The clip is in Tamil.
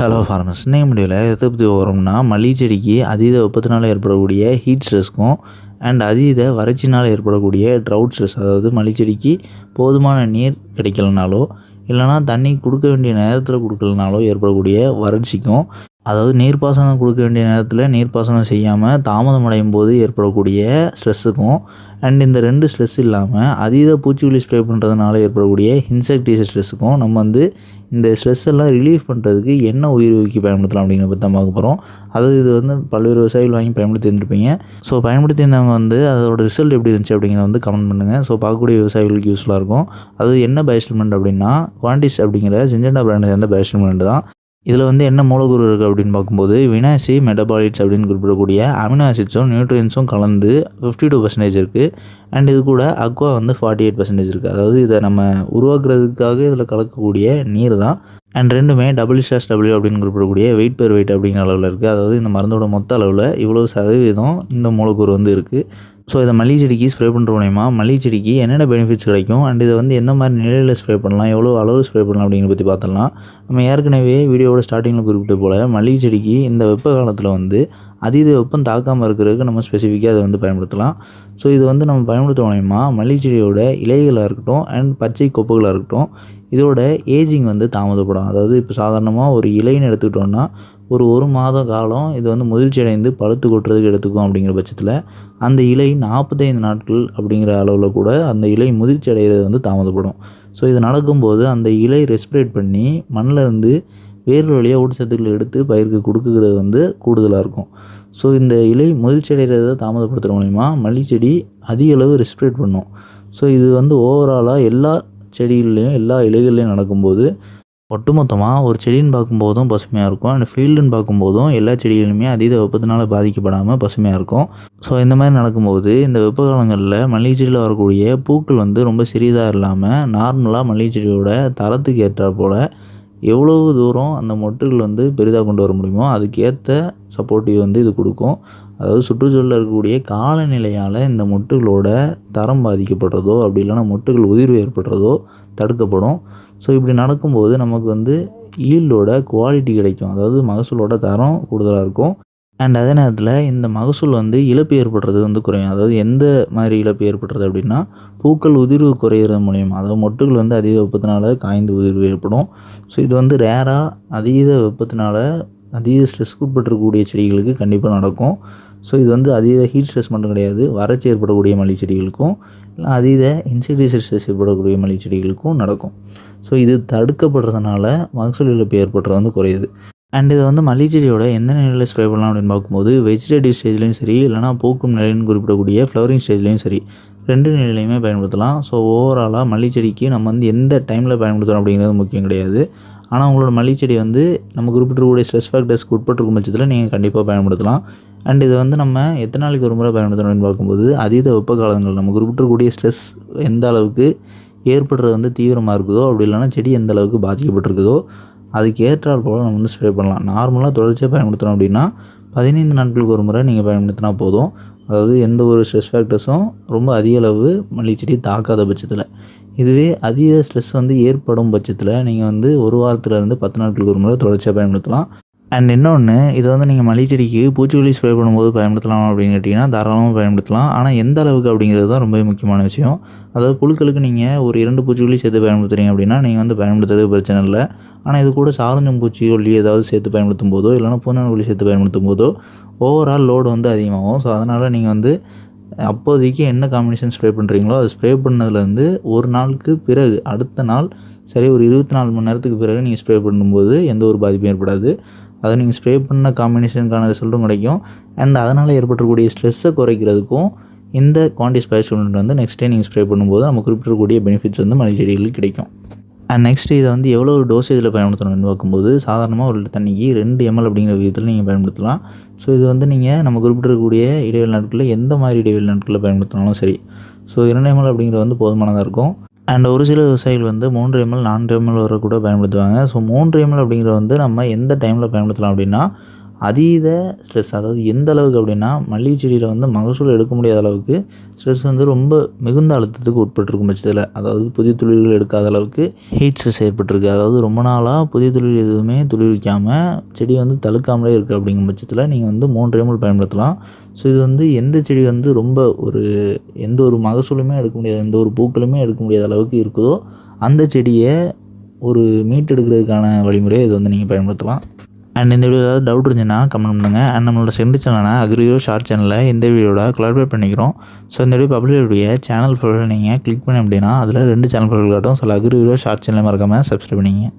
ஹலோ ஃபார்மர்ஸ், இன்னைக்கு முடிவில் எதை பற்றி வரோம்னா மல்லிகை செடிக்கு அதீத வெப்பத்தினால் ஏற்படக்கூடிய ஹீட் ஸ்ட்ரெஸ்க்கும் அண்ட் அதீத வறட்சினால் ஏற்படக்கூடிய ட்ரவுட் ஸ்ட்ரெஸ், அதாவது மல்லிகை செடிக்கு போதுமான நீர் கிடைக்கலனாலோ இல்லைனா தண்ணி கொடுக்க வேண்டிய நேரத்தில் கொடுக்கலனாலோ ஏற்படக்கூடிய வறட்சிக்கும், அதாவது நீர்ப்பாசனம் கொடுக்க வேண்டிய நேரத்தில் நீர்ப்பாசனம் செய்யாமல் தாமதம் அடையும் போது ஏற்படக்கூடிய ஸ்ட்ரெஸ்ஸுக்கும் அண்ட் இந்த ரெண்டு ஸ்ட்ரெஸ் இல்லாமல் அதீத பூச்சிக்கொல்லி ஸ்ப்ரே பண்ணுறதுனால ஏற்படக்கூடிய இன்செக்டிசைட் ஸ்ட்ரெஸ்ஸுக்கும் நம்ம வந்து இந்த ஸ்ட்ரெஸ் எல்லாம் ரிலீஃப் பண்ணுறதுக்கு என்ன உயிர்வூக்கி பயன்படுத்தலாம் அப்படிங்கிறத பற்றி தான் பார்க்க போகிறோம். அதாவது இது வந்து பல்வேறு விவசாயிகள் வாங்கி பயன்படுத்தி இருந்திருப்பீங்க. ஸோ பயன்படுத்தி இருந்தவங்க வந்து அதோட ரிசல்ட் எப்படி இருந்துச்சு அப்படிங்கிறத வந்து கமெண்ட் பண்ணுங்கள். ஸோ பார்க்கக்கூடிய விவசாயிகளுக்கு யூஸ்ஃபுல்லாக இருக்கும். அது என்ன பயோஸ்டிமுலண்ட் அப்படின்னா குவாண்டிஸ் அப்படிங்கிற சிஞ்செண்டா பிராண்ட் சேர்ந்த பயோஸ்டிமுலண்ட் தான். இதில் வந்து என்ன மூலக்கூறு இருக்குது அப்படின்னு பார்க்கும்போது வினாசி மெட்டபாலிட்ஸ் அப்படின்னு குறிப்பிடக்கூடிய அமினோ ஆசிட்ஸும் நியூட்ரியன்ஸும் கலந்து 52% இருக்குது. அண்ட் இது கூட அக்வா வந்து 48% இருக்குது. அதாவது இதை நம்ம உருவாக்குறதுக்காக இதில் கலக்கக்கூடிய நீர் தான். அண்ட் ரெண்டுமே WSW அப்படின்னு குறிப்பிடக்கூடிய வெயிட் பெர் வெயிட் அப்படிங்கிற அளவில் இருக்குது. அதாவது இந்த மருந்தோட மொத்த அளவில் இவ்வளோ சதவீதம் இந்த மூலக்கூறு வந்து இருக்குது. ஸோ இதை மல்லிகை செடிக்கு ஸ்ப்ரே பண்ணுற மூலயமா மல்லிகை செடிக்கு என்னென்ன பெனிஃபிட்ஸ் கிடைக்கும் அண்ட் இதை வந்து எந்த மாதிரி நிலையில் ஸ்ப்ரே பண்ணலாம், எவ்வளோ அளவு ஸ்ப்ரே பண்ணலாம் அப்படிங்கிறத பற்றி பார்த்தலாம். நம்ம ஏற்கனவே வீடியோவோட ஸ்டார்டிங்கில் குறிப்பிட்ட போல் மல்லிகை செடிக்கு இந்த வெப்ப காலத்தில் வந்து அதீத வெப்பம் தாக்காமல் இருக்கிறதுக்கு நம்ம ஸ்பெசிஃபிக்காக அதை வந்து பயன்படுத்தலாம். ஸோ இது வந்து நம்ம பயன்படுத்த மூலயமா மல்லிகை செடியோட இலைகளாக இருக்கட்டும் அண்ட் பச்சை கொப்புகளாக இருக்கட்டும் இதோட ஏஜிங் வந்து தாமதப்படும். அதாவது இப்போ சாதாரணமாக ஒரு இலைன்னு எடுத்துக்கிட்டோன்னா ஒரு மாத காலம் இது வந்து முதிர்ச்சி அடைந்து பழுத்து கொட்டுறதுக்கு எடுத்துக்கும். அப்படிங்கிற பட்சத்தில் அந்த இலை 45 நாட்கள் அப்படிங்கிற அளவில் கூட அந்த இலை முதிர்ச்சி அடைகிறது வந்து தாமதப்படும். ஸோ இது நடக்கும்போது அந்த இலை ரெஸ்பிரேட் பண்ணி மண்ணில் இருந்து வேர்கள் வழியாக ஊட்டச்சத்துக்களை எடுத்து பயிருக்கு கொடுக்குறது வந்து கூடுதலாக இருக்கும். ஸோ இந்த இலை முதிர்ச்சி அடைகிறத தாமதப்படுத்துகிற மூலிமா மல்லிகை செடி அதிக அளவு ரெஸ்பிரேட் பண்ணும். ஸோ இது வந்து ஓவராலாக எல்லா செடிகள்லேயும் எல்லா இலைகள்லேயும் நடக்கும்போது ஒட்டுமொத்தமாக ஒரு செடின்னு பார்க்கும்போதும் பசுமையாக இருக்கும் அண்ட் ஃபீல்டுன்னு பார்க்கும்போதும் எல்லா செடிகளுமே அதீத வெப்பத்தினால் பாதிக்கப்படாமல் பசுமையாக இருக்கும். ஸோ இந்த மாதிரி நடக்கும்போது இந்த வெப்ப காலங்களில் மல்லிகை செடியில் வரக்கூடிய பூக்கள் வந்து ரொம்ப சிறிதாக இல்லாமல் நார்மலாக மல்லிகை செடியோட தரத்துக்கு ஏற்றாற் போல் எவ்வளவு தூரம் அந்த மொட்டுகள் வந்து பெரிதாக கொண்டு வர முடியுமோ அதுக்கேற்ற சப்போர்ட்டிவ் வந்து இது கொடுக்கும். அதாவது சுற்றுச்சூழலில் இருக்கக்கூடிய காலநிலையால் இந்த மொட்டுகளோட தரம் பாதிக்கப்படுறதோ அப்படி இல்லைனா மொட்டுகள் உதிர்வு ஏற்படுறதோ தடுக்கப்படும். ஸோ இப்படி நடக்கும்போது நமக்கு வந்து ஈல்டோட குவாலிட்டி கிடைக்கும், அதாவது மகசூலோட தரம் கூடுதலாக இருக்கும். அண்ட் அதே நேரத்தில் இந்த மகசூல் வந்து இழப்பு ஏற்படுறது வந்து குறையும். அதாவது எந்த மாதிரி இழப்பு ஏற்படுறது அப்படின்னா பூக்கள் உதிர்வு குறையிறது மூலியமாக, அதாவது மொட்டுகள் வந்து அதீத வெப்பத்தினால காய்ந்து உதிர்வு ஏற்படும். ஸோ இது வந்து ரேராக அதீத வெப்பத்தினால அதீத ஸ்ட்ரெஸ்க்கு உட்பட்டிருக்கக்கூடிய செடிகளுக்கு கண்டிப்பாக நடக்கும். ஸோ இது வந்து அதீத ஹீட் ஸ்ட்ரெஸ் மட்டும் கிடையாது, வறட்சி ஏற்படக்கூடிய மல்லிகை செடிகளுக்கும் இல்லை அதீத இன்செக்டிசைட் ஸ்ட்ரெஸ் ஏற்படக்கூடிய மல்லிகை செடிகளுக்கும் நடக்கும். ஸோ இது தடுக்கப்படுறதுனால மகசூல் இழப்பு ஏற்படுறது வந்து குறையுது. அண்ட் இதை வந்து மல்லிகை செடியோட எந்த நிலையில் ஸ்ப்ரே பண்ணலாம் அப்படின்னு பார்க்கும்போது வெஜிடேட்டிவ் ஸ்டேஜ்லேயும் சரி இல்லைனா பூக்கும் நிலைன்னு குறிப்பிடக்கூடிய ஃப்ளவரிங் ஸ்டேஜ்லேயும் சரி ரெண்டு நிலையிலையுமே பயன்படுத்தலாம். ஸோ ஓவராலாக மல்லிகை செடிக்கு நம்ம வந்து எந்த டைமில் பயன்படுத்தணும் அப்படிங்கிறது முக்கியம் கிடையாது. ஆனால் உங்களோட மல்லிகை செடி வந்து நம்ம குறிப்பிட்டிருக்கக்கூடிய ஸ்ட்ரெஸ் ஃபேக்டர்ஸ்க்கு உட்பட்டிருக்கும் பட்சத்தில் நீங்கள் கண்டிப்பாக பயன்படுத்தலாம். அண்ட் இதை வந்து நம்ம எத்தனை நாளைக்கு ஒரு முறை பயன்படுத்தணும் அப்படின்னு பார்க்கும்போது அதீத வெப்ப காலங்கள் நம்ம குறிப்பிட்டிருக்கக்கூடிய ஸ்ட்ரெஸ் எந்த அளவுக்கு ஏற்படுறது வந்து தீவிரமாக இருக்குதோ அப்படி இல்லைனா செடி எந்த அளவுக்கு பாதிக்கப்பட்டிருக்குதோ அதுக்கு ஏற்றால் போல் நம்ம வந்து ஸ்ப்ரே பண்ணலாம். நார்மலாக தொடர்ச்சியாக பயன்படுத்தணும் அப்படின்னா 15 நாட்களுக்கு ஒரு முறை நீங்கள் பயன்படுத்தினா போதும். அதாவது எந்த ஒரு ஸ்ட்ரெஸ் ஃபேக்டர்ஸும் ரொம்ப அதிக அளவு மல்லிகை செடி தாக்காத பட்சத்தில். இதுவே அதிக ஸ்ட்ரெஸ் வந்து ஏற்படும் பட்சத்தில் நீங்கள் வந்து ஒரு வாரத்துலேருந்து 10 நாட்களுக்கு ஒரு முறை தொடர்ச்சியாக பயன்படுத்தலாம். அண்ட் இன்னொன்று, இதை வந்து நீங்கள் மல்லிகை செடிக்கு பூச்சிக்கொல்லி ஸ்ப்ரே பண்ணும்போது பயன்படுத்தலாம் அப்படின்னு கேட்டிங்கன்னா தாராளமாக பயன்படுத்தலாம். ஆனால் எந்த அளவுக்கு அப்படிங்கிறது தான் ரொம்ப முக்கியமான விஷயம். அதாவது புழுக்களுக்கு நீங்கள் ஒரு 2 பூச்சிக்கொல்லி சேர்த்து பயன்படுத்துகிறீங்க அப்படின்னா நீங்கள் வந்து பயன்படுத்துறது பிரச்சனை இல்லை. ஆனால் இது கூட சார்ந்தும் பூச்சிக்கொல்லி ஏதாவது சேர்த்து பயன்படுத்தும் போதோ இல்லைனா பூனாங்கொல்லி சேர்த்து பயன்படுத்தும் போதோ ஓவரால் லோடு வந்து அதிகமாகும். ஸோ அதனால் நீங்கள் வந்து அப்போதைக்கு என்ன காம்பினேஷன் ஸ்ப்ரே பண்ணுறீங்களோ அது ஸ்ப்ரே பண்ணதுலேருந்து ஒரு நாளுக்கு பிறகு அடுத்த நாள் சரி ஒரு 24 மணி நேரத்துக்கு பிறகு நீங்கள் ஸ்ப்ரே பண்ணும்போது எந்த ஒரு பாதிப்பும் ஏற்படாது. அதை நீங்கள் ஸ்ப்ரே பண்ண காம்பினேஷனுக்கான ரிசல்ட்டும் கிடைக்கும். அண்ட் அதனால் ஏற்பட்டக்கூடிய ஸ்ட்ரெஸ்ஸை குறைக்கிறதுக்கும் இந்த குவாண்டிஸ் பயோஸ்டிமுலண்ட் வந்து நெக்ஸ்ட் டே நீங்கள் ஸ்ப்ரே பண்ணும்போது நம்ம குறிப்பிடக்கூடிய பெனிஃபிட்ஸ் வந்து மல்லிகை செடிகளுக்கு கிடைக்கும். அண்ட் நெக்ஸ்ட்டு இதை வந்து எவ்வளோ ஒரு டோசேஜில் பயன்படுத்தணும்னு பார்க்கும்போது சாதாரணமாக ஒரு தண்ணிக்கு 2 ml அப்படிங்கிற விதத்தில் நீங்கள் பயன்படுத்தலாம். ஸோ இது வந்து நீங்கள் நம்ம குறிப்பிடக்கூடிய இடைவெளி நாட்களில் எந்த மாதிரி இடைவெளி நாட்களில் பயன்படுத்தினாலும் சரி. ஸோ 2 ml அப்படிங்கிறது வந்து போதுமானதாக இருக்கும். அண்ட் ஒரு சில விவசாயிகள் வந்து 3 ml 4 ml வரை கூட பயன்படுத்துவாங்க. ஸோ 3 ml அப்படிங்கிற வந்து நம்ம எந்த டைமில் பயன்படுத்தலாம் அப்படின்னா அதீத ஸ்ட்ரெஸ், அதாவது எந்த அளவுக்கு அப்படின்னா மல்லிகை செடியில் வந்து மகசூல் எடுக்க முடியாத அளவுக்கு ஸ்ட்ரெஸ் வந்து ரொம்ப மிகுந்த அழுத்தத்துக்கு உட்பட்டிருக்கும் பட்சத்தில், அதாவது புதிய துளிர்கள் எடுக்காத அளவுக்கு ஹீட் ஸ்ட்ரெஸ் ஏற்பட்டிருக்கு. அதாவது ரொம்ப நாளாக புதிய துளிர் எதுவுமே துளிர்விக்காமல் செடி வந்து தழுக்காமலே இருக்குது அப்படிங்கும் பட்சத்தில் நீங்கள் வந்து 3 ml பயன்படுத்தலாம். ஸோ இது வந்து எந்த செடி வந்து ரொம்ப எந்த ஒரு மகசூலுமே எடுக்க முடியாது, எந்த ஒரு பூக்களுமே எடுக்க முடியாத அளவுக்கு இருக்குதோ அந்த செடியை மீட்டெடுக்கிறதுக்கான வழிமுறையை இது வந்து நீங்கள் பயன்படுத்தலாம். அண்ட் இந்த வீடியோ ஏதாவது டவுட் இருந்துச்சுன்னா கமெண்ட் பண்ணுங்கள். அண்ட் நம்மளோட சென்ட் சேனலான அக்ரிஹீரோ ஷார்ட் சேனலில் இந்த வீடியோட கொலாபரேட் பண்ணிக்கிறோம். ஸோ இந்த வீடியோ பப்ளிக் சேனல் ப்ரொஃபைல் நீங்கள் கிளிக் பண்ணி அப்படின்னா அதில் 2 சேனல் ப்ரொஃபைல் காட்டும். ஸோ அக்ரிஹீரோ ஷார்ட் சேனலை மறக்காமல் சப்ஸ்கிரைப் பண்ணிங்க.